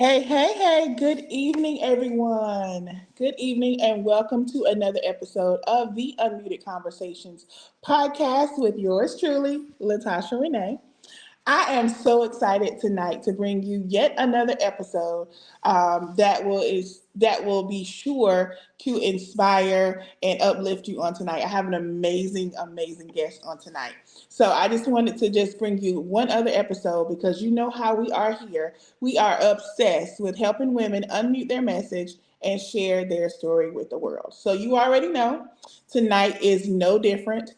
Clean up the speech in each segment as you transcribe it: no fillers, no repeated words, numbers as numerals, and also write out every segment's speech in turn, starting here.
Hey, good evening, everyone. Good evening, and welcome to another episode of the Unmuted Conversations podcast with yours truly, Latasha Renee. I am so excited tonight to bring you yet another episode that will be sure to inspire and uplift you on tonight. I have an amazing guest on tonight. So I just wanted to just bring you one other episode because you know how we are here. We are obsessed with helping women unmute their message and share their story with the world. So you already know tonight is no different.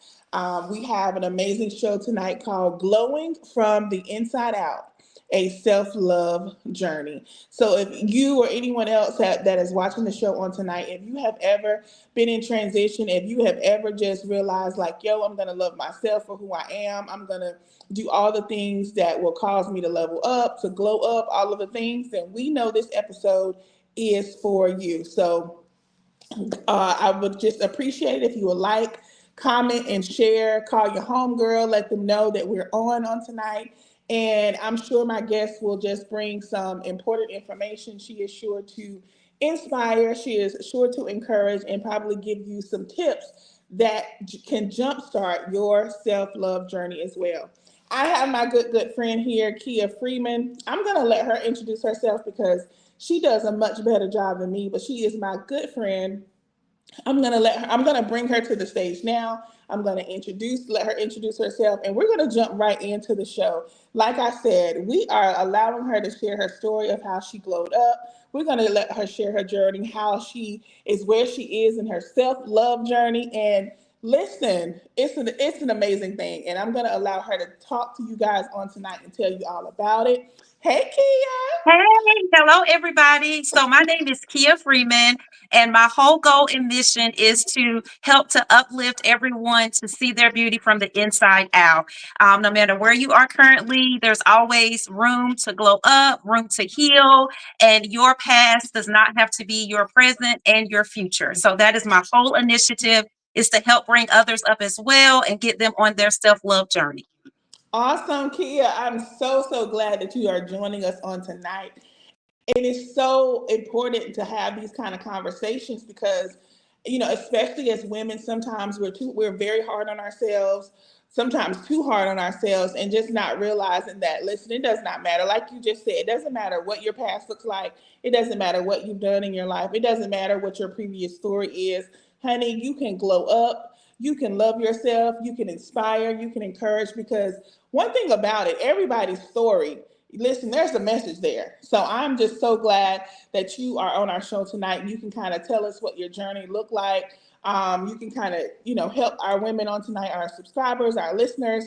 We have an amazing show tonight called Glowing from the Inside Out, a self love journey. So, if you or anyone else that is watching the show on tonight, if you have ever been in transition, if you have ever just realized, like, yo, I'm going to love myself for who I am, I'm going to do all the things that will cause me to level up, to glow up, all of the things, then we know this episode is for you. So, I would just appreciate it if you would like, comment, and share. Call your homegirl. Let them know that we're on tonight. And I'm sure my guest will just bring some important information. She is sure to inspire. She is sure to encourage and probably give you some tips that can jumpstart your self-love journey as well. I have my good friend here, Kyia Freeman. I'm gonna let her introduce herself because she does a much better job than me, but she is my good friend. I'm gonna bring her to the stage now. I'm gonna let her introduce herself, and we're gonna jump right into the show. Like I said, we are allowing her to share her story of how she glowed up. We're gonna let her share her journey, how she is where she is in her self-love journey. And listen, it's an amazing thing. And I'm gonna allow her to talk to you guys on tonight and tell you all about it. Hey Kia. Hey, hello everybody. So my name is Kyia Freeman, and my whole goal and mission is to help to uplift everyone to see their beauty from the inside out. No matter where you are currently, there's always room to glow up, room to heal, and your past does not have to be your present and your future. So that is my whole initiative is to help bring others up as well and get them on their self-love journey. Awesome, Kia. I'm so glad that you are joining us on tonight. And it's so important to have these kind of conversations because, especially as women, sometimes we're very hard on ourselves, sometimes too hard on ourselves, and just not realizing that, listen, it does not matter. Like you just said, it doesn't matter what your past looks like. It doesn't matter what you've done in your life. It doesn't matter what your previous story is. Honey, you can glow up. You can love yourself. You can inspire. You can encourage because one thing about it, everybody's story, listen, there's a message there. So I'm just so glad that you are on our show tonight. You can kind of tell us what your journey looked like. You can kind of, help our women on tonight, our subscribers, our listeners.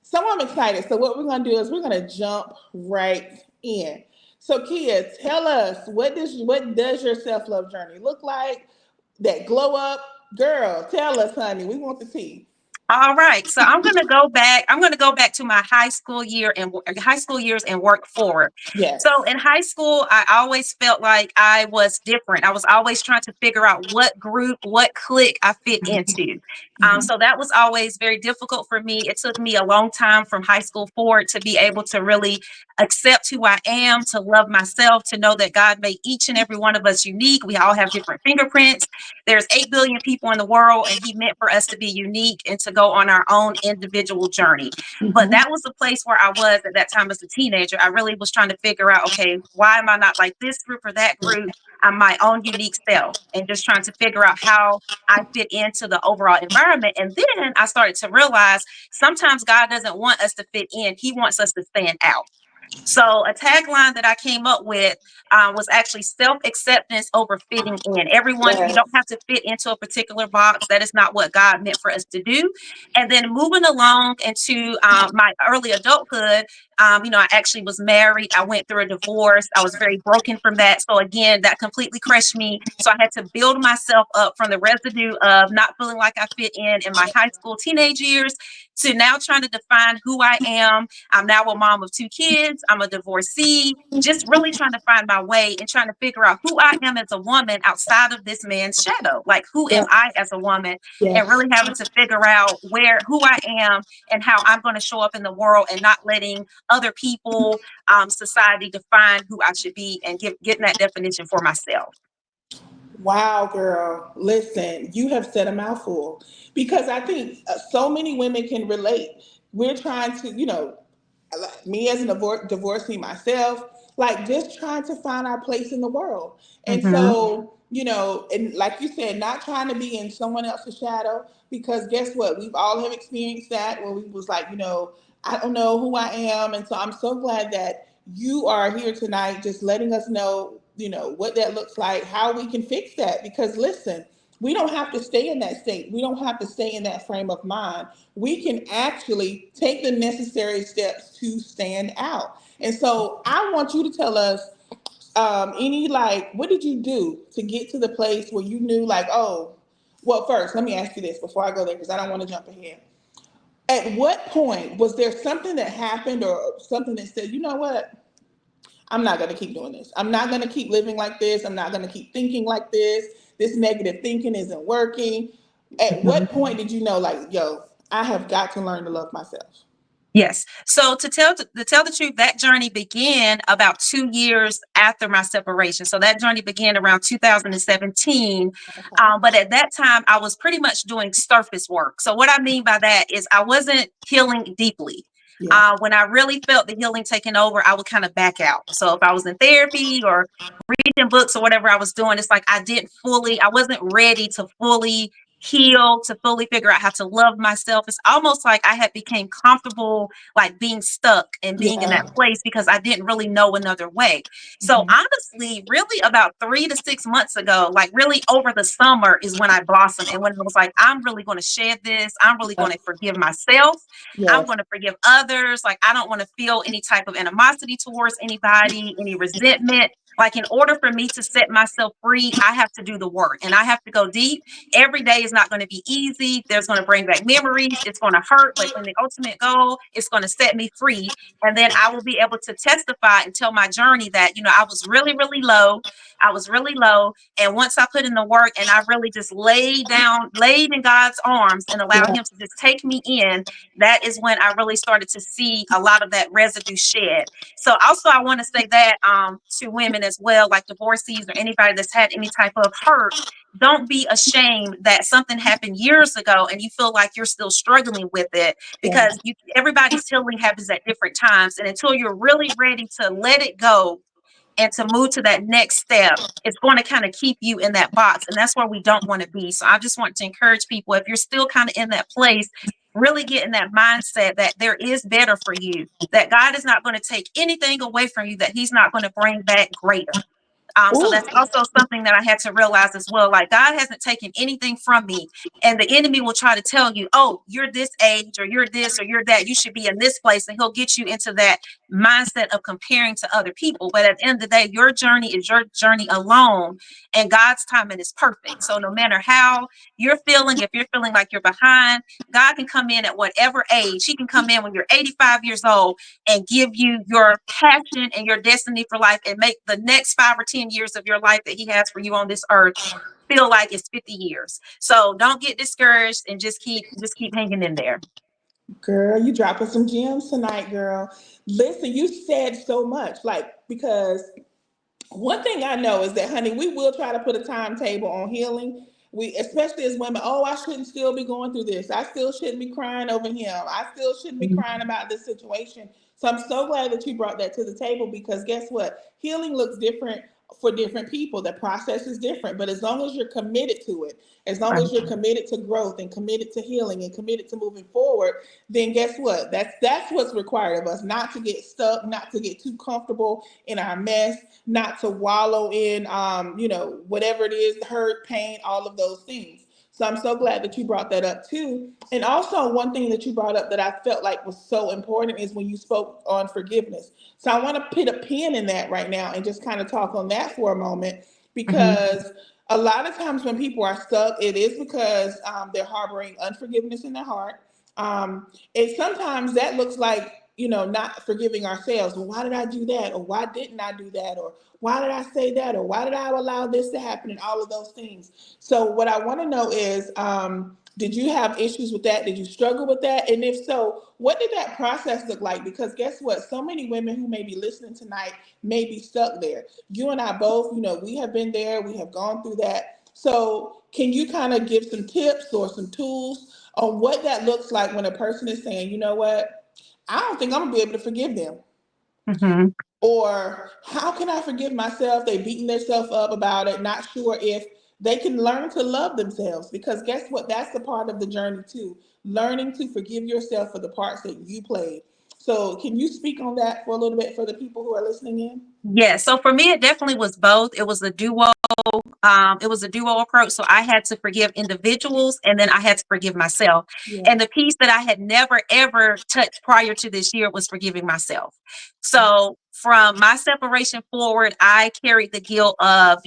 So I'm excited. So what we're going to do is we're going to jump right in. So Kia, tell us what does your self love journey look like? That glow up, girl. Tell us, honey. We want the tea. All right, so I'm going to go back. I'm going to go back to my high school years and work forward. So Yes. in high school, I always felt like I was different. I was always trying to figure out what group, what clique I fit into. Mhm. So that was always very difficult for me. It took me a long time from high school forward to be able to really accept who I am, to love myself, to know that God made each and every one of us unique. We all have different fingerprints. There's 8 billion people in the world, and he meant for us to be unique and to go on our own individual journey. But Mhm. that was the place where I was at that time as a teenager. I really was trying to figure out, okay, why am I not like this group or that group? I'm my own unique self and just trying to figure out how I fit into the overall environment. And then I started to realize sometimes God doesn't want us to fit in, he wants us to stand out. So a tagline that I came up with was actually self-acceptance over fitting in. Everyone, you don't Yes. have to fit into a particular box. That is not what God meant for us to do. And then moving along into my early adulthood, I actually was married. I went through a divorce. I was very broken from that. So again, that completely crushed me. So I had to build myself up from the residue of not feeling like I fit in my high school teenage years to now trying to define who I am. I'm now a mom of 2 kids. kids. I'm a divorcee, just really trying to find my way and trying to figure out who I am as a woman outside of this man's shadow. Like, who am Yep. I as a woman? And Yes. really having to figure out who I am and how I'm going to show up in the world, and not letting other people, society define who I should be, and getting that definition for myself. Wow, girl. Listen, you have said a mouthful because I think so many women can relate. We're trying to, like me as a divorcee myself, like just trying to find our place in the world. And Hmm. so, and like you said, not trying to be in someone else's shadow, because guess what? We've all have experienced that when we was like, I don't know who I am. And so I'm so glad that you are here tonight just letting us know, what that looks like, how we can fix that. Because listen, we don't have to stay in that state. We don't have to stay in that frame of mind. We can actually take the necessary steps to stand out. And so I want you to tell us, any, like, what did you do to get to the place where you knew, like, oh, well, first, let me ask you this before I go there, because I don't want to jump ahead. At what point was there something that happened or something that said, you know what? I'm not going to keep doing this. I'm not going to keep living like this. I'm not going to keep thinking like this. This negative thinking isn't working. At what point did you know, like, yo, I have got to learn to love myself? Yes. So to tell the truth, that journey began about 2 years after my separation. So that journey began around 2017. Okay. But at that time, I was pretty much doing surface work. So what I mean by that is I wasn't healing deeply. Yeah. When I really felt the healing taking over, I would kind of back out. So if I was in therapy or reading books or whatever I was doing, it's like I wasn't ready to fully heal, to fully figure out how to love myself. It's almost like I had became comfortable, like being stuck and being in that Yeah. place, because I didn't really know another way. So Mhm. honestly, really about 3 to 6 months ago, like really over the summer, is when I blossomed, and when it was like, I'm really going to shed this. I'm really going to forgive myself. I'm Yes. going to forgive others. Like, I don't want to feel any type of animosity towards anybody, any resentment. Like, in order for me to set myself free, I have to do the work, and I have to go deep. Every day is not going to be easy. There's going to bring back memories. It's going to hurt, but in the ultimate goal, it's going to set me free. And then I will be able to testify and tell my journey that, I was really, really low. I was really low. And once I put in the work and I really just laid in God's arms and allowed Yeah. Him to just take me in, that is when I really started to see a lot of that residue shed. So also, I want to say that, to women as well, like divorcees or anybody that's had any type of hurt, don't be ashamed that something happened years ago and you feel like you're still struggling with it, Yeah. because everybody's healing happens at different times. And until you're really ready to let it go and to move to that next step, it's going to kind of keep you in that box. And that's where we don't want to be. So I just want to encourage people, if you're still kind of in that place, really get in that mindset that there is better for you, that God is not going to take anything away from you, that He's not going to bring back greater. So Ooh. that's also something that I had to realize as well. Like, God hasn't taken anything from me, and the enemy will try to tell you, "Oh, you're this age, or you're this, or you're that. You should be in this place," and he'll get you into that mindset of comparing to other people. But at the end of the day, your journey is your journey alone, and God's timing is perfect. So no matter how you're feeling, if you're feeling like you're behind, God can come in at whatever age. He can come in when you're 85 years old and give you your passion and your destiny for life, and make the next 5 or 10 years of your life that He has for you on this earth feel like it's 50 years. So don't get discouraged, and just keep hanging in there. Girl, you dropping some gems tonight, girl. Listen, you said so much, like, because one thing I know is that, honey, we will try to put a timetable on healing. We, especially as women, oh, I shouldn't still be going through this. I still shouldn't be crying over him. I still shouldn't be crying about this situation. So I'm so glad that you brought that to the table, because guess what? Healing looks different for different people. The process is different, but as long as you're committed to it, as long as you're committed to growth and committed to healing and committed to moving forward, then guess what? That's what's required of us, not to get stuck, not to get too comfortable in our mess, not to wallow in whatever it is, hurt, pain, all of those things. So I'm so glad that you brought that up too. And also, one thing that you brought up that I felt like was so important is when you spoke on forgiveness. So I want to put a pin in that right now and just kind of talk on that for a moment, Mhm. because a lot of times when people are stuck, it is because they're harboring unforgiveness in their heart. And sometimes that looks like not forgiving ourselves. Well, why did I do that? Or why didn't I do that? Or why did I say that? Or why did I allow this to happen? And all of those things. So what I want to know is, did you have issues with that? Did you struggle with that? And if so, what did that process look like? Because guess what? So many women who may be listening tonight may be stuck there. You and I both, we have been there. We have gone through that. So can you kind of give some tips or some tools on what that looks like when a person is saying, you know what? I don't think I'm gonna be able to forgive them. Mm-hmm. Or how can I forgive myself? They beating themselves up about it, not sure if they can learn to love themselves. Because guess what? That's the part of the journey too. Learning to forgive yourself for the parts that you played. So can you speak on that for a little bit for the people who are listening in? Yeah. So for me, it definitely was both. It was a duo. It was a duo approach. So I had to forgive individuals and then I had to forgive myself. Yeah. And the piece that I had never ever touched prior to this year was forgiving myself. So from my separation forward, I carried the guilt of,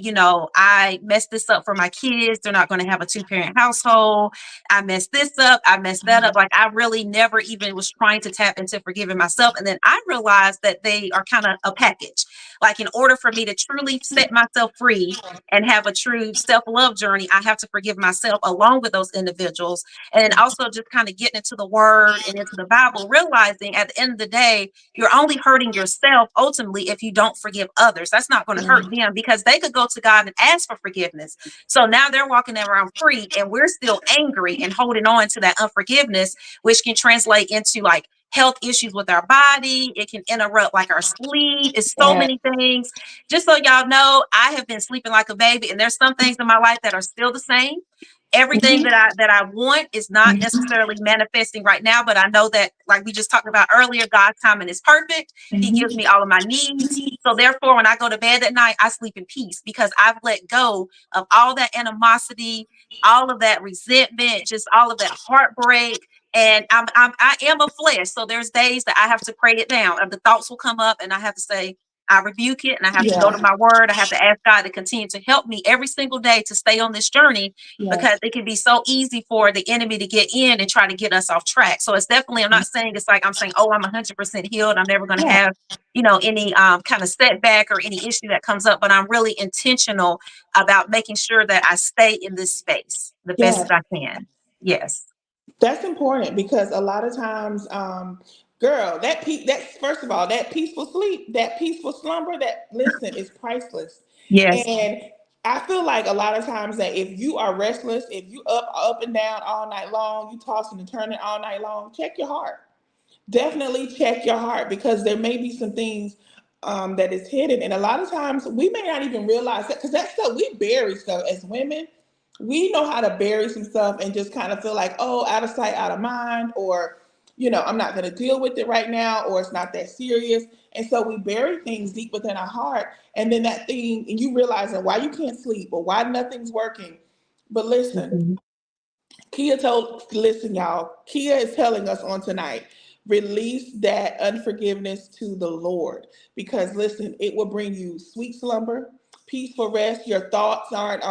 I messed this up for my kids. They're not going to have a two-parent household. I messed this up. I messed that up. Like I really never even was trying to tap into forgiving myself. And then I realized that they are kind of a package. Like in order for me to truly set myself free and have a true self-love journey, I have to forgive myself along with those individuals. And then also just kind of getting into the word and into the Bible, realizing at the end of the day, you're only hurting yourself ultimately if you don't forgive others. That's not going to hurt them because they could go to God and ask for forgiveness. So now they're walking around free and we're still angry and holding on to that unforgiveness, which can translate into like health issues with our body. It can interrupt like our sleep. It's so Yeah. many things. Just so y'all know, I have been sleeping like a baby, and there's some things in my life that are still the same. Everything Mhm. that I want is not necessarily manifesting right now, but I know that, like we just talked about earlier, God's timing is perfect. He gives me all of my needs. So therefore, when I go to bed at night, I sleep in peace because I've let go of all that animosity, all of that resentment, just all of that heartbreak. And I am a flesh. So there's days that I have to pray it down. And the thoughts will come up and I have to say, I rebuke it and I have to go to Yeah. my word. I have to ask God to continue to help me every single day to stay on this journey because Yes. it can be so easy for the enemy to get in and try to get us off track. So it's definitely, I'm not saying it's like I'm saying, oh, I'm 100% healed. I'm never going to Yeah. have, any kind of setback or any issue that comes up, but I'm really intentional about making sure that I stay in this space the best Yes. that I can. Yes. That's important because a lot of times, girl, that's first of all, that peaceful sleep, that peaceful slumber, that listen is priceless. Yes. And I feel like a lot of times that if you are restless, if you up and down all night long, you tossing and turning all night long, check your heart. Definitely check your heart because there may be some things that is hidden, and a lot of times we may not even realize that because that stuff we bury stuff as women. We know how to bury some stuff and just kind of feel like, oh, out of sight, out of mind, or I'm not going to deal with it right now, or it's not that serious. And so we bury things deep within our heart, and then that thing, and you realizing why you can't sleep or why nothing's working. But listen, Mhm. Listen, y'all, Kyia is telling us on tonight, release that unforgiveness to the Lord. Because listen, it will bring you sweet slumber, peaceful rest. Your thoughts aren't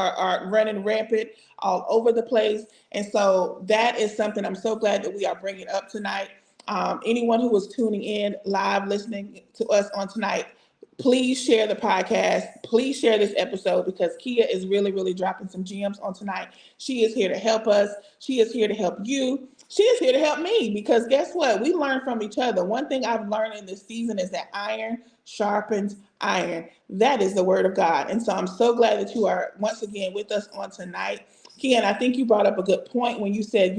running rampant all over the place. And so that is something I'm so glad that we are bringing up tonight. Anyone who was tuning in live, listening to us on tonight, please share the podcast. Please share this episode because Kyia is really, really dropping some gems on tonight. She is here to help us. She is here to help you. She is here to help me because guess what? We learn from each other. One thing I've learned in this season is that iron sharpens iron. That is the word of God. And so I'm so glad that you are once again with us on tonight. Ken, I think you brought up a good point when you said,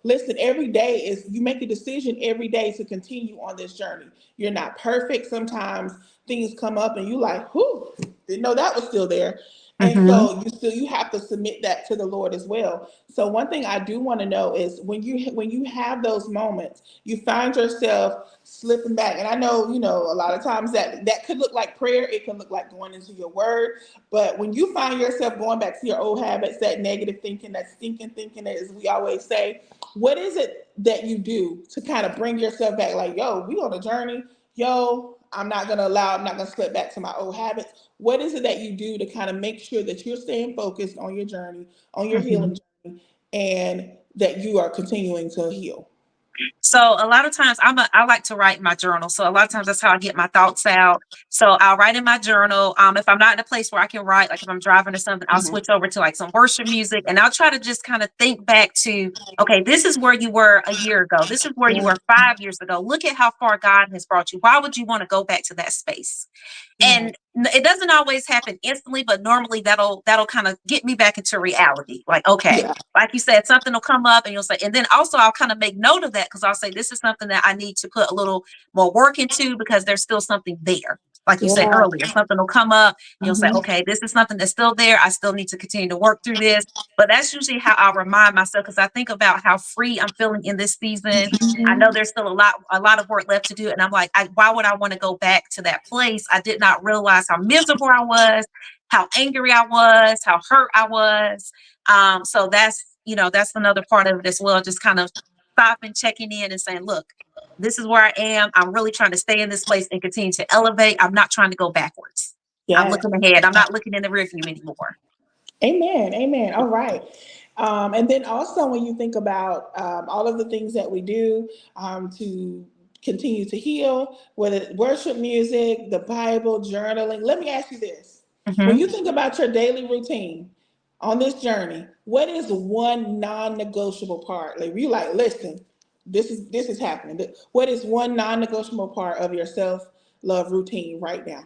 listen, every day is you make a decision every day to continue on this journey. You're not perfect. Sometimes things come up and you like, whoo, didn't know that was still there. And Mhm. so you have to submit that to the Lord as well. So one thing I do want to know is when you have those moments, you find yourself slipping back. And I know, a lot of times that could look like prayer, it can look like going into your word. But when you find yourself going back to your old habits, that negative thinking, that stinking thinking, as we always say, what is it that you do to kind of bring yourself back? Like, yo, we on a journey. Yo, I'm not gonna slip back to my old habits. What is it that you do to kind of make sure that you're staying focused on your journey, on your Mhm. healing journey, and that you are continuing to heal? So a lot of times I like to write in my journal. So a lot of times that's how I get my thoughts out. So I'll write in my journal. If I'm not in a place where I can write, like if I'm driving or something, I'll Mhm. switch over to like some worship music and I'll try to just kind of think back to, okay, this is where you were a year ago. This is where you Yeah. were 5 years ago. Look at how far God has brought you. Why would you want to go back to that space? Right. And it doesn't always happen instantly, but normally that'll kind of get me back into reality. Like, okay, Yeah. like you said, something will come up and you'll say, and then also I'll kind of make note of that because I'll say this is something that I need to put a little more work into because there's still something there. Like you said Yeah. earlier, something will come up and you'll say, Mhm. okay, this is something that's still there. I still need to continue to work through this. But that's usually how I remind myself because I think about how free I'm feeling in this season. I know Mhm. there's still a lot of work left to do. And I'm like, why would I want to go back to that place? I did not realize how miserable I was, how angry I was, how hurt I was. So that's another part of it as well. Just kind of stopping, checking in and saying, look, this is where I am. I'm really trying to stay in this place and continue to elevate. I'm not trying to go backwards. I'm Yes. looking ahead. I'm not looking in the rear view anymore. Amen. Amen. All right. And then also, when you think about all of the things that we do to continue to heal, whether it's worship music, the Bible, journaling, let me ask you this. When Hmm. you think about your daily routine on this journey, what is one non-negotiable part? Like you like, listen, this is happening. What is one non-negotiable part of your self-love routine right now?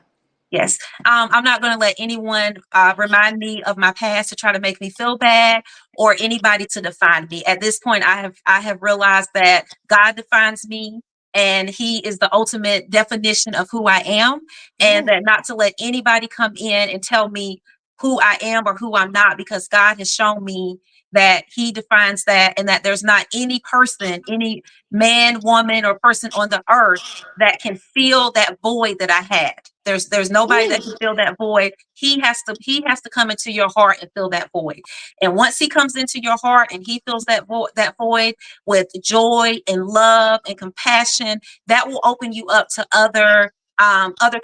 Yes. I'm not going to let anyone remind me of my past to try to make me feel bad or anybody to define me. At this point, I have realized that God defines me and he is the ultimate definition of who I am, and Yeah. that not to let anybody come in and tell me who I am or who I'm not, because God has shown me that he defines that and that there's not any person, any man, woman, or person on the earth that can fill that void that I had. There's nobody Ooh. that can fill that void. He has to come into your heart and fill that void. And once he comes into your heart and he fills that void with joy and love and compassion, that will open you up to other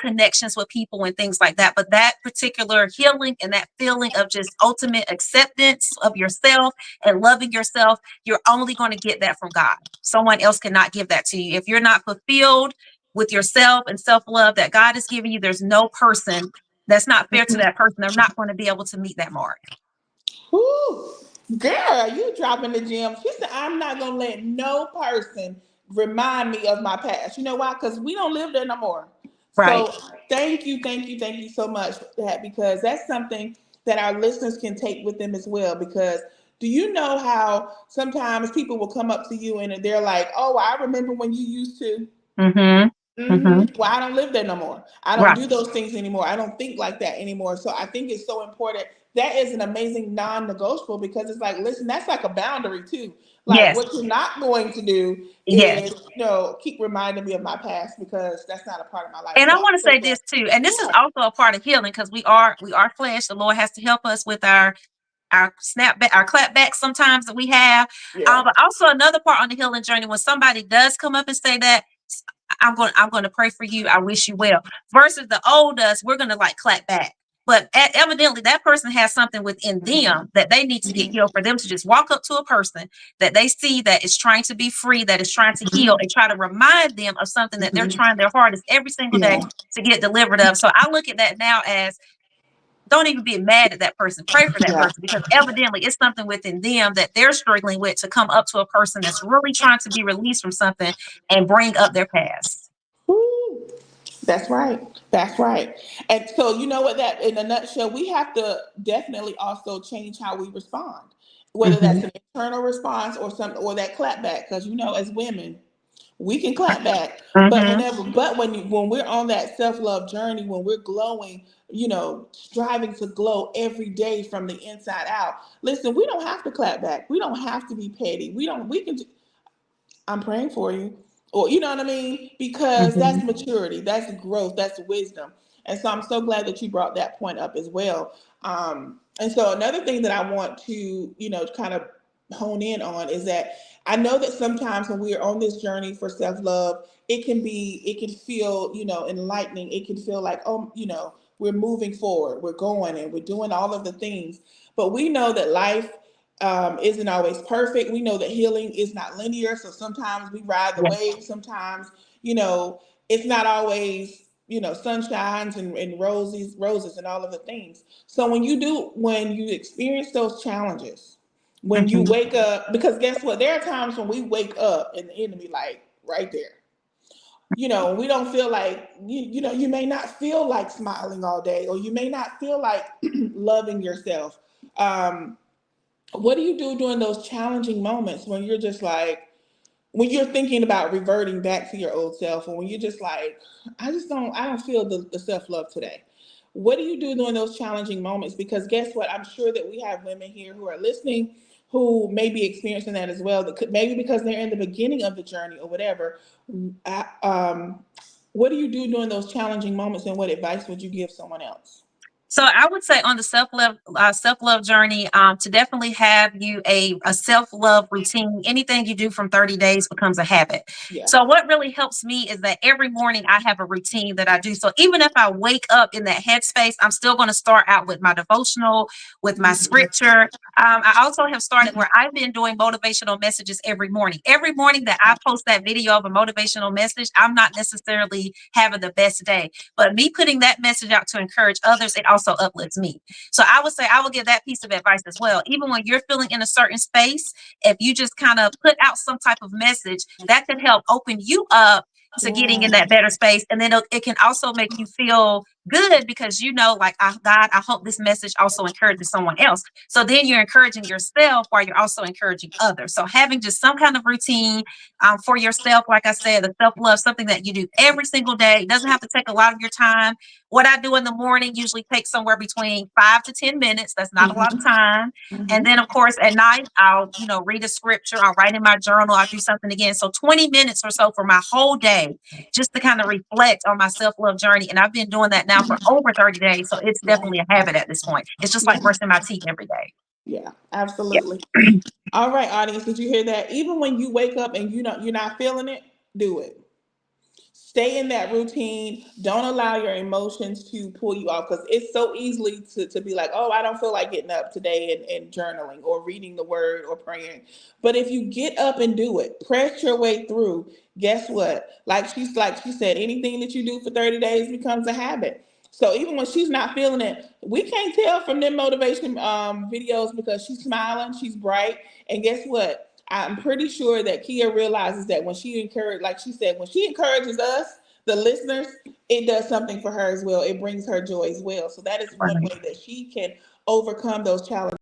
connections with people and things like that. But that particular healing and that feeling of just ultimate acceptance of yourself and loving yourself, you're only going to get that from God. Someone else cannot give that to you. If you're not fulfilled with yourself and self love that God has given you, there's no person that's not fair to that person. They're not going to be able to meet that mark. Woo, girl, you dropping the gems. She said, I'm not gonna let no person remind me of my past. You know why? Because we don't live there no more. Right. So thank you so much for that, because that's something that our listeners can take with them as well. Because do you know how sometimes people will come up to you and they're like, "Oh, I remember when you used to." Mm-hmm. Mm-hmm. Well, I don't live there no more. I don't Right. do those things anymore. I don't think like that anymore. So I think it's so important. That is an amazing non-negotiable, because it's like, listen, that's like a boundary too. Like Yes. what you're not going to do Yes. is, keep reminding me of my past, because that's not a part of my life. And I So I'm want to so say glad. this too, and this is Yeah, also a part of healing because we are flesh. The Lord has to help us with our snapback, our clapbacks sometimes that we have. yeah. But also another part on the healing journey when somebody does come up and say that I'm going to pray for you. I wish you well. Versus the old us, we're going to like clap back. But evidently, that person has something within them that they need to get Mhm. healed. For them to just walk up to a person that they see that is trying to be free, that is trying to heal, and try to remind them of something that they're Mhm. trying their hardest every single day Yeah, to get delivered of. So I look at that now as don't even be mad at that person. Pray for that yeah. person because evidently it's something within them that they're struggling with to come up to a person that's really trying to be released from something and bring up their past. Woo. That's right. That's right. And so, you know what, that in a nutshell, we have to definitely also change how we respond, whether that's Hmm. an internal response or something, or that clap back. Because, as women, we can clap back, but Hmm. when we're on that self-love journey, when we're glowing, striving to glow every day from the inside out, listen, we don't have to clap back. We don't have to be petty. We can, I'm praying for you. Or, you know what I mean? Because Hmm. that's maturity, that's growth, that's wisdom. And so I'm so glad that you brought that point up as well. And so another thing that I want to, kind of hone in on is that I know that sometimes when we are on this journey for self love, it can feel, enlightening. It can feel like, oh, we're moving forward, we're going and we're doing all of the things. But we know that life isn't always perfect. We know that healing is not linear. So sometimes we ride the Yeah. wave. Sometimes, you know, it's not always, sunshines and roses and all of the things. So when you experience those challenges, when you Mhm. wake up, because guess what? There are times when we wake up and the enemy like right there. We don't feel like you may not feel like smiling all day, or you may not feel like loving yourself. Um, what do you do during those challenging moments when you're just like, when you're thinking about reverting back to your old self, or when you're just like, I don't feel the self-love today? What do you do during those challenging moments? Because guess what? I'm sure that we have women here who are listening who may be experiencing that as well. That could, maybe because they're in the beginning of the journey or whatever. What do you do during those challenging moments, and what advice would you give someone else? So I would say on the self love journey, to definitely have you a self love routine. Anything you do from 30 days becomes a habit. Yeah. So what really helps me is that every morning I have a routine that I do. So even if I wake up in that headspace, I'm still going to start out with my devotional, with my Mhm. scripture. I also have started where I've been doing motivational messages every morning. Every morning that I post that video of a motivational message, I'm not necessarily having the best day. But me putting that message out to encourage others, it also uplifts me. So I would say I would give that piece of advice as well. Even when you're feeling in a certain space, if you just kind of put out some type of message, that could help open you up to getting in Yeah. that better space. And then it can also make you feel good because like, God, I hope this message also encourages someone else. So then you're encouraging yourself while you're also encouraging others. So having just some kind of routine for yourself, like I said, the self love, something that you do every single day. It doesn't have to take a lot of your time. What I do in the morning usually takes somewhere between 5 to 10 minutes. That's not a lot of Mhm. time. And Mhm. then, of course, at night, I'll, read a scripture. I'll write in my journal. I'll do something again. So 20 minutes or so for my whole day, just to kind of reflect on my self love journey. And I've been doing that now for over 30 days. So it's Yeah. definitely a habit at this point. It's just like Yeah. brushing my teeth every day. Yeah. Yeah. Absolutely. All right, audience, did you hear that? Even when you wake up and you're not feeling it, do it. Stay in that routine. Don't allow your emotions to pull you off, because it's so easily to be like, oh, I don't feel like getting up today and journaling or reading the word or praying. But if you get up and do it, press your way through, guess what? Like she said, anything that you do for 30 days becomes a habit. So even when she's not feeling it, we can't tell from them motivation videos, because she's smiling, she's bright, and guess what? I'm pretty sure that Kyia realizes that when she encourages, like she said, when she encourages us, the listeners, it does something for her as well. It brings her joy as well. So that is one Right. way that she can overcome those challenging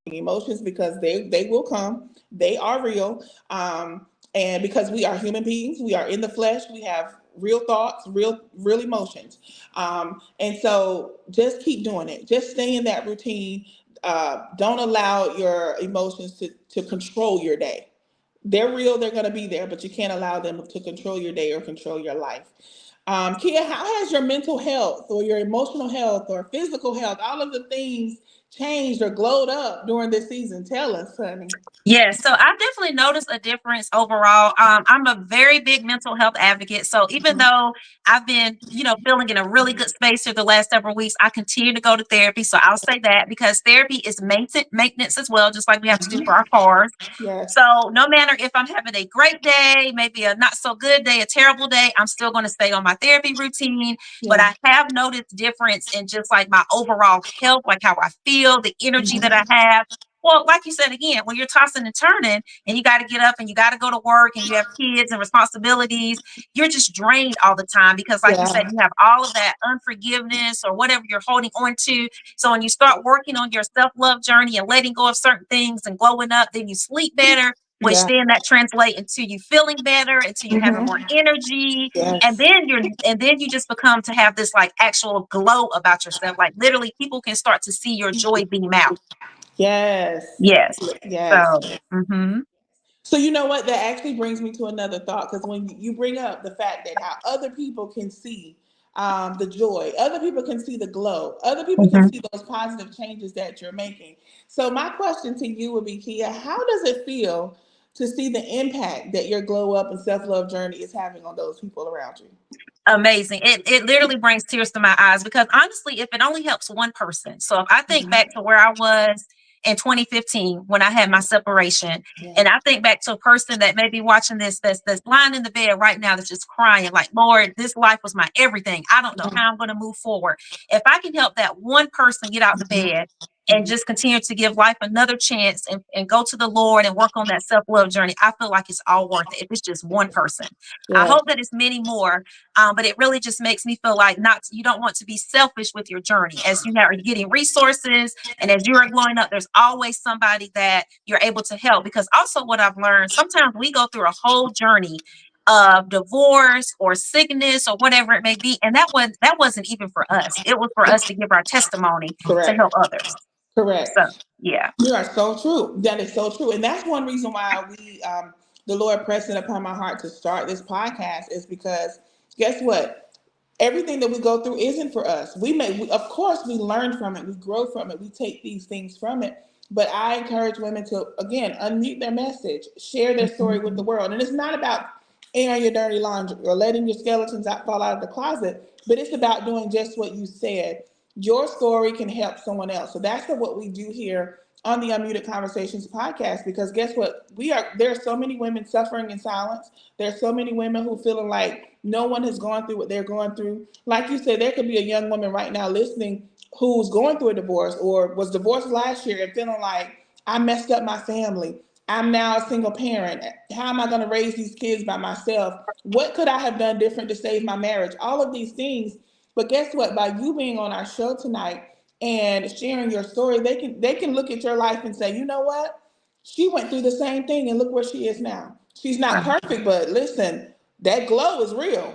emotions, because they will come. They are real. And because we are human beings, we are in the flesh. We have real thoughts, real emotions. And so just keep doing it. Just stay in that routine. Don't allow your emotions to control your day. They're real, they're going to be there, but you can't allow them to control your day or control your life. Kia, how has your mental health or your emotional health or physical health, all of the things, changed or glowed up during this season? Tell us, honey. Yes, so I've definitely noticed a difference overall. I'm a very big mental health advocate. So even Mhm. though I've been, feeling in a really good space for the last several weeks, I continue to go to therapy. So I'll say that because therapy is maintenance as well, just like we have to do for our cars. Yes. So no matter if I'm having a great day, maybe a not so good day, a terrible day, I'm still going to stay on my therapy routine. But Yeah. I have noticed difference in just like my overall health, like how I feel, the energy that I Mhm. have. Well, like you said again, when you're tossing and turning and you got to get up and you got to go to work and you have kids and responsibilities, you're just drained all the time because, like you said, Yeah. you have all of that unforgiveness or whatever you're holding on to. So when you start working on your self-love journey and letting go of certain things and glowing up, then you sleep better, which Yeah. then that translates into you feeling better, into you having more Mhm. energy. And Yes. then you just become to have this like actual glow about yourself. Like literally people can start to see your joy beam out. Yes. Yes. Yes. So, mhm. So you know what? That actually brings me to another thought, because when you bring up the fact that how other people can see the joy, other people can see the glow, other people can Mhm. see those positive changes that you're making. So my question to you would be, Kia, how does it feel to see the impact that your glow up and self love journey is having on those people around you? Amazing. It literally brings tears to my eyes because honestly, if it only helps one person. So if I think back to where I was in 2015 when I had my separation. Yeah. And I think back to a person that may be watching this that's lying in the bed right now that's just crying, like, Lord, this life was my everything. I don't know how I'm going to move forward. If I can help that one person get out the bed and Mhm. just continue to give life another chance and go to the Lord and work on that self-love journey, I feel like it's all worth it if it's just one person. I Yeah. hope that it's many more, but it really just makes me feel like not you don't want to be selfish with your journey. As you are getting resources and as you are growing up, there's always somebody that you're able to help. Because also what I've learned, sometimes we go through a whole journey of divorce or sickness or whatever it may be, and that wasn't even for us. It was for us to give our testimony to help Correct. others. Correct. So yeah. You are so true. That is so true. And that's one reason why the Lord pressed it upon my heart to start this podcast is because guess what? Everything that we go through isn't for us. Of course, we learn from it, we grow from it, we take these things from it. But I encourage women to, again, unmute their message, share their story with the Mhm. world. And it's not about airing your dirty laundry or letting your skeletons fall out of the closet, but it's about doing just what you said. Your story can help someone else. So that's what we do here on the Unmuted Conversations podcast. Because guess what? There are so many women suffering in silence. There's so many women who feeling like no one has gone through what they're going through. Like you said, there could be a young woman right now listening who's going through a divorce or was divorced last year and feeling like I messed up my family. I'm now a single parent. How am I going to raise these kids by myself? What could I have done different to save my marriage? All of these things. But guess what? By you being on our show tonight and sharing your story, they can look at your life and say, you know what? She went through the same thing and look where she is now. She's not Right. perfect, but listen, that glow is real.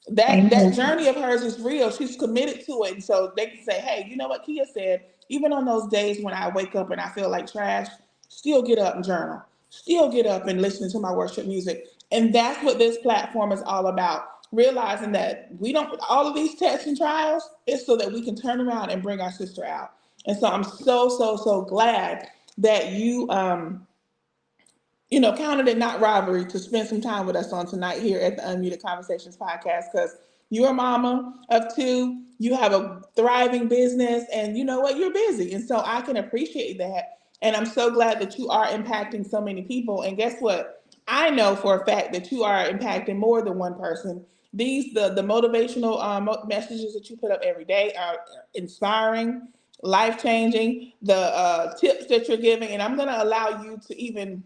That Amen. journey of hers is real. She's committed to it. And so they can say, hey, you know what Kyia said? Even on those days when I wake up and I feel like trash, still get up and journal. Still get up and listen to my worship music. And that's what this platform is all about. Realizing that we don't all of these tests and trials is so that we can turn around and bring our sister out. And so I'm so glad that you counted it not robbery to spend some time with us on tonight here at the Unmuted Conversations podcast because you're a mama of two, you have a thriving business, and you know what? You're busy. And so I can appreciate that. And I'm so glad that you are impacting so many people. And guess what? I know for a fact that you are impacting more than one person. The motivational messages that you put up every day are inspiring, life changing. The tips that you're giving, and I'm going to allow you to even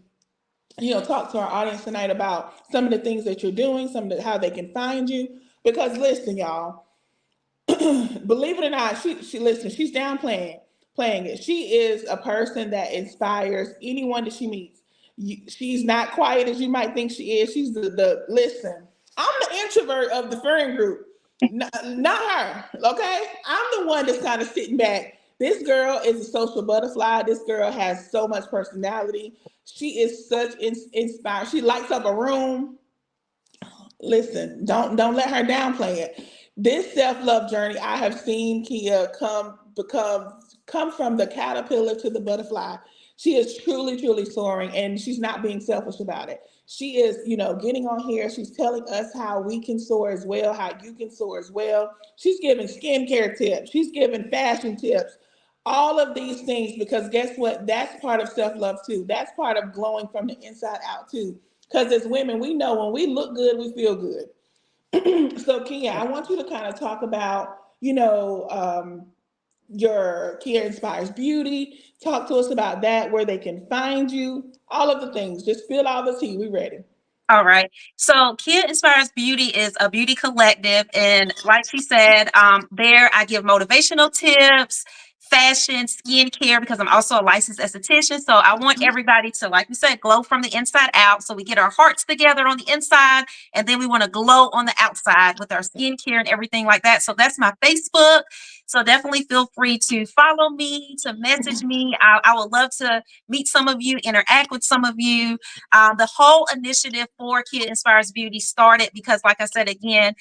talk to our audience tonight about some of the things that you're doing, how they can find you. Because listen, y'all, believe it or not, she listen, she's downplaying playing it. She is a person that inspires anyone that she meets. She's not quiet as you might think she is. She's the listen. I'm the introvert of the friend group, not her. Okay, I'm the one that's kind of sitting back. This girl is a social butterfly. This girl has so much personality. She is such inspired. She lights up a room. Listen, don't let her downplay it. This self-love journey, I have seen Kyia come from the caterpillar to the butterfly. She is truly soaring, and she's not being selfish about it. She is, getting on here. She's telling us how we can soar as well, how you can soar as well. She's giving skincare tips. She's giving fashion tips. All of these things, because guess what? That's part of self-love too. That's part of glowing from the inside out too. Because as women, we know when we look good, we feel good. So, Kyia, I want you to kind of talk about, your Kyia Inspires Beauty. Talk to us about that, where they can find you, all of the things. Just spill all the tea. We ready. All right. So Kid Inspires Beauty is a beauty collective. And like she said, there I give motivational tips, fashion, skincare, because I'm also a licensed esthetician. So I want everybody to, like we said, glow from the inside out. So we get our hearts together on the inside, and then we want to glow on the outside with our skincare and everything like that. So that's my Facebook. So definitely feel free to follow me, to message me. I would love to meet some of you, interact with some of you. The whole initiative for Kid Inspires Beauty started because, like I said again,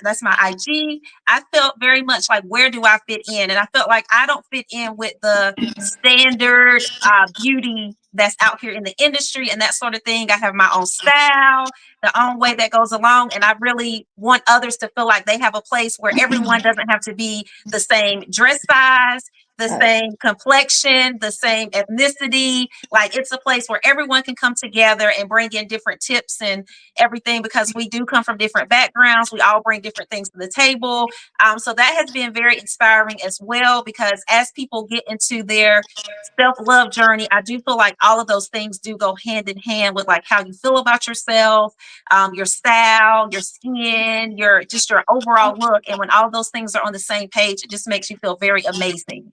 that's my IG. I felt very much like, where do I fit in? And I felt like I don't fit in with the standard beauty that's out here in the industry and that sort of thing. I have my own style, the own way that goes along. And I really want others to feel like they have a place where everyone doesn't have to be the same dress size, the Right. same complexion, the same ethnicity. Like it's a place where everyone can come together and bring in different tips and everything because we do come from different backgrounds. We all bring different things to the table. So that has been very inspiring as well because as people get into their self-love journey, I do feel like all of those things do go hand in hand with like how you feel about yourself, your style, your skin, your overall look. And when all those things are on the same page, it just makes you feel very amazing.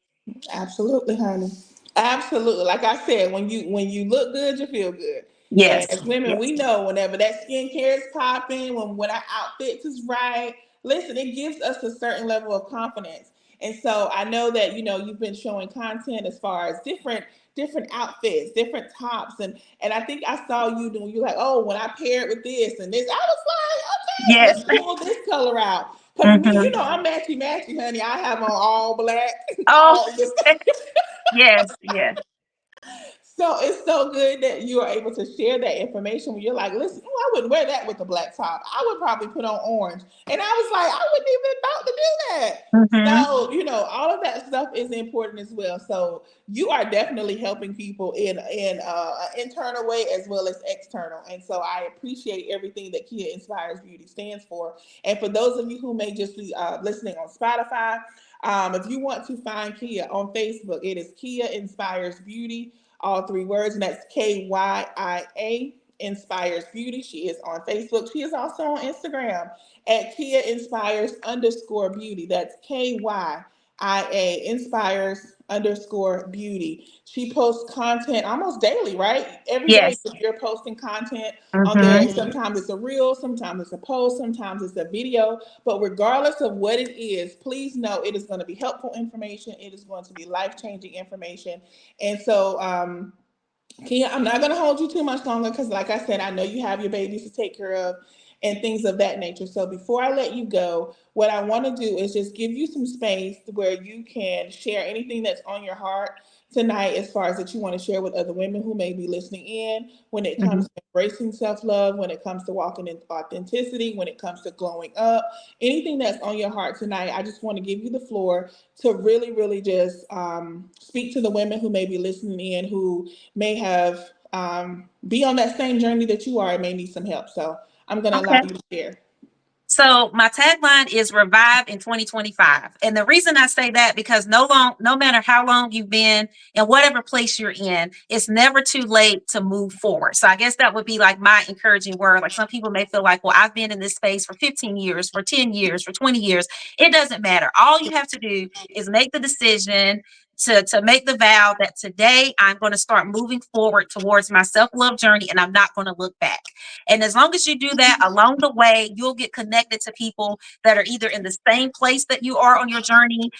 Absolutely, honey. Absolutely. Like I said, when you look good, you feel good. And Yes. as women, we Yes. know whenever that skincare is popping, when our outfits is right, listen, it gives us a certain level of confidence. And so I know that you've been showing content as far as different outfits, different tops, and I think I saw you doing. You're like, oh, when I pair it with this and this, I was like, okay, Yes. let's pull this color out. Cause me, Hmm. I'm matchy matchy, honey. I have on all black, Oh, all this. yes. Yes. So it's so good that you are able to share that information when you're like, listen, oh, I wouldn't wear that with a black top. I would probably put on orange. And I was like, I wouldn't even thought to do that. Hmm. So, all of that stuff is important as well. So you are definitely helping people in an internal way as well as external. And so I appreciate everything that Kia Inspires Beauty stands for. And for those of you who may just be listening on Spotify, if you want to find Kia on Facebook, it is Kia Inspires Beauty, all three words, and that's Kyia Inspires Beauty. She is on Facebook. She is also on Instagram at Kia Inspires underscore beauty. That's Kyia Inspires underscore beauty. She posts content almost daily, right? Every day Yes. you're posting content on there. Hmm. Sometimes it's a reel, sometimes it's a post, sometimes it's a video. But regardless of what it is, please know it is going to be helpful information. It is going to be life changing information. And so, Kia, I'm not going to hold you too much longer because, like I said, I know you have your babies to take care of and things of that nature. So, before I let you go, what I want to do is just give you some space where you can share anything that's on your heart tonight, as far as that you want to share with other women who may be listening in when it comes Hmm. to embracing self love, when it comes to walking in authenticity, when it comes to glowing up, anything that's on your heart tonight. I just want to give you the floor to really, really just speak to the women who may be listening in who may have be on that same journey that you are and may need some help. So I'm going to allow Okay. you to share. So my tagline is revive in 2025. And the reason I say that because no matter how long you've been in whatever place you're in, it's never too late to move forward. So I guess that would be like my encouraging word. Like some people may feel like, well, I've been in this space for 15 years, for 10 years, for 20 years. It doesn't matter. All you have to do is make the decision to make the vow that today I'm going to start moving forward towards my self-love journey and I'm not going to look back. And as long as you do that along the way, you'll get connected to people that are either in the same place that you are on your journey,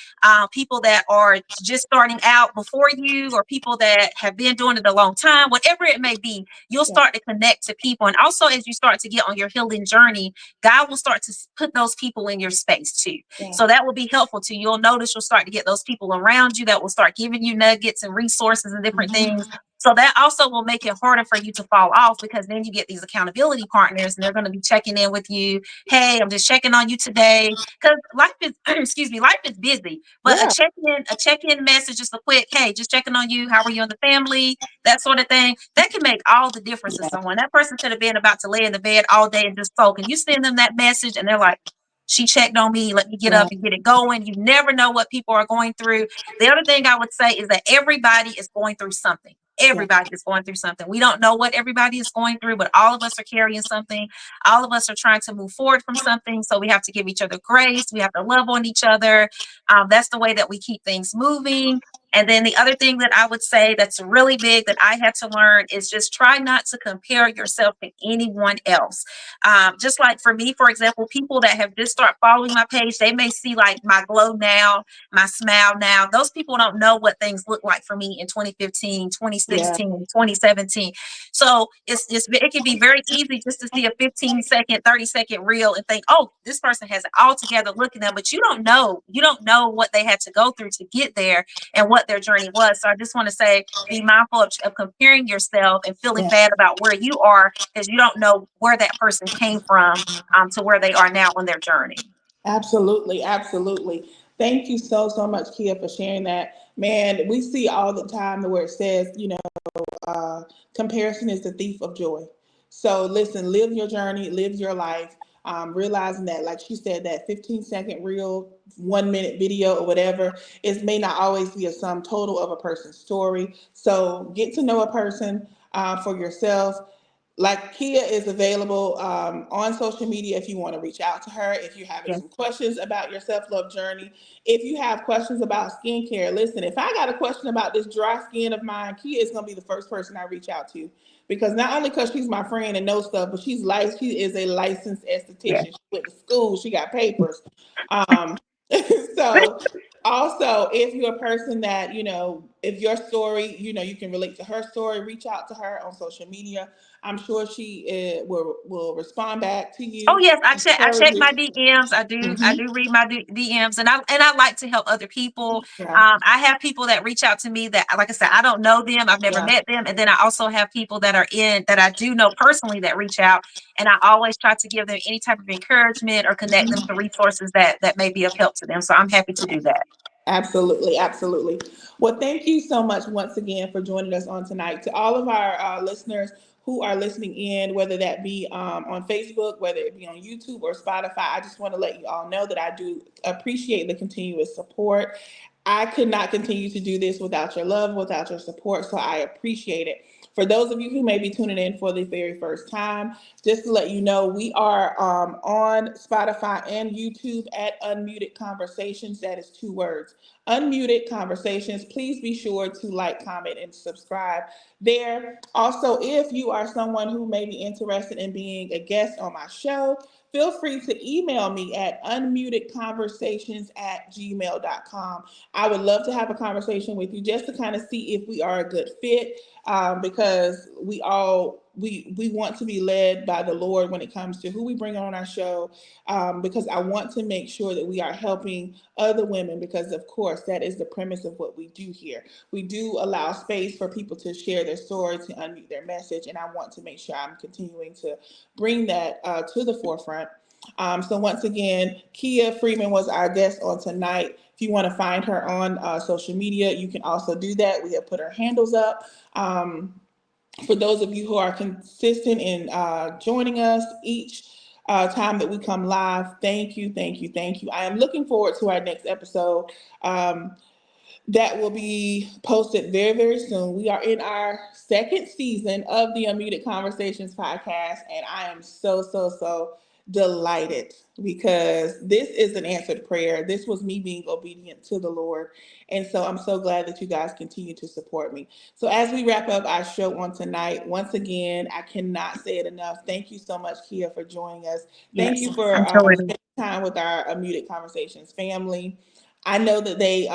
people that are just starting out before you, or people that have been doing it a long time, whatever it may be, you'll Yeah, start to connect to people. And also, as you start to get on your healing journey, God will start to put those people in your space too. yeah, So that will be helpful to you. You'll notice you'll start to get those people around you that will start giving you nuggets and resources and different mhm, things, so that also will make it harder for you to fall off because then you get these accountability partners and they're going to be checking in with you. Hey, I'm just checking on you today. Because life is, excuse me, life is busy. But yeah, a check-in message, just a quick, hey, just checking on you. How are you and the family? That sort of thing. That can make all the difference to yeah, someone. That person could have been about to lay in the bed all day and just soak. And you send them that message and they're like, she checked on me. Let me get up right, and get it going. You never know what people are going through. The other thing I would say is that everybody is going through something. yeah, Everybody is going through something. We don't know what everybody is going through, but all of us are carrying something. All of us are trying to move forward from something. So we have to give each other grace. We have to love on each other. That's the way that we keep things moving. And then the other thing that I would say that's really big that I had to learn is just try not to compare yourself to anyone else. Just like for me, for example, people that have just start following my page, they may see like my glow now, my smile now. Those people don't know what things look like for me in 2015, yeah, 2016, 2017. So it can be very easy just to see a 15-second, 30-second reel and think, oh, this person has it all together. Look at them, but you don't know what they had to go through to get there and what what their journey was. So I just want to say, be mindful of comparing yourself and feeling Yes. bad about where you are, because you don't know where that person came from to where they are now on their journey. Absolutely, absolutely. Thank you so so much, Kia, for sharing that. Man, we see all the time where it says, uh, comparison is the thief of joy. So listen, live your journey, live your life, realizing that, like she said, that 15-second reel, 1 minute video or whatever, it may not always be a sum total of a person's story. So get to know a person for yourself. Like, Kia is available on social media if you want to reach out to her, if you're having Yes, some questions about your self-love journey, if you have questions about skincare. Listen, if I got a question about this dry skin of mine, Kia is going to be the first person I reach out to, because not only because she's my friend and knows stuff, but she is a licensed yes. esthetician. She went to school, she got papers. um, so also, if you're a person that, if your story, you can relate to her story, reach out to her on social media. I'm sure she will respond back to Oh you, yes, I encourage check you. my DMs. I Hmm. do read my DMs, and I like to help other people. Yeah, I have people that reach out to me that, like I said, I don't know them, I've never yeah. met them, and then I also have people that I do know personally that reach out, and I always try to give them any type of encouragement or connect them Mhm. to resources that may be of help to them. So I'm happy to do that. Absolutely, absolutely. Well, thank you so much once again for joining us on tonight. To all of our listeners who are listening in, whether that be on Facebook, whether it be on YouTube or Spotify, I just want to let you all know that I do appreciate the continuous support. I could not continue to do this without your love, without your support, so I appreciate it. For those of you who may be tuning in for the very first time, just to let you know, we are on Spotify and YouTube at Unmuted Conversations. That is 2 words. Unmuted Conversations. Please be sure to like, comment, and subscribe there. Also, if you are someone who may be interested in being a guest on my show, feel free to email me at unmutedconversations@gmail.com. I would love to have a conversation with you just to kind of see if we are a good fit, because we want to be led by the Lord when it comes to who we bring on our show, because I want to make sure that we are helping other women, because of course that is the premise of what we do here. We do allow space for people to share their story, to unmute their message, and I want to make sure I'm continuing to bring that to the forefront. So once again, Kyia Freeman was our guest on tonight. If you want to find her on social media, you can also do that. We have put her handles up. For those of you who are consistent in joining us each time that we come live, thank you, thank you, thank you. I am looking forward to our next episode. That will be posted very, very soon. We are in our second season of the Unmuted Conversations podcast, and I am so, so, so delighted, because this is an answered prayer. This was me being obedient to the Lord. And so I'm so glad that you guys continue to support me. So as we wrap up our show on tonight, once again, I cannot say it enough. Thank you so much, Kyia, for joining us. Thank Yes, you for enjoy it. spending time with our Unmuted Conversations family. I know that they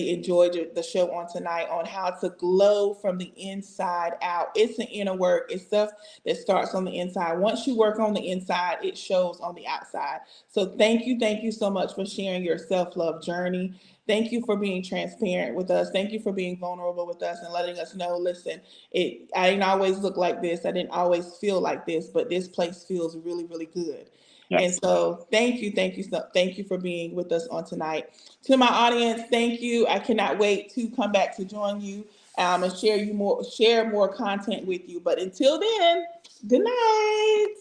enjoyed the show on tonight on how to glow from the inside out. It's an inner work. It's stuff that starts on the inside. Once you work on the inside, it shows on the outside. So thank you so much for sharing your self-love journey. Thank you for being transparent with us. Thank you for being vulnerable with us and letting us know, listen, I didn't always look like this. I didn't always feel like this, but this place feels really, really good. And Yes. so thank you for being with us on tonight. To my audience, thank you. I cannot wait to come back to join you and share more content with you. But until then, good night.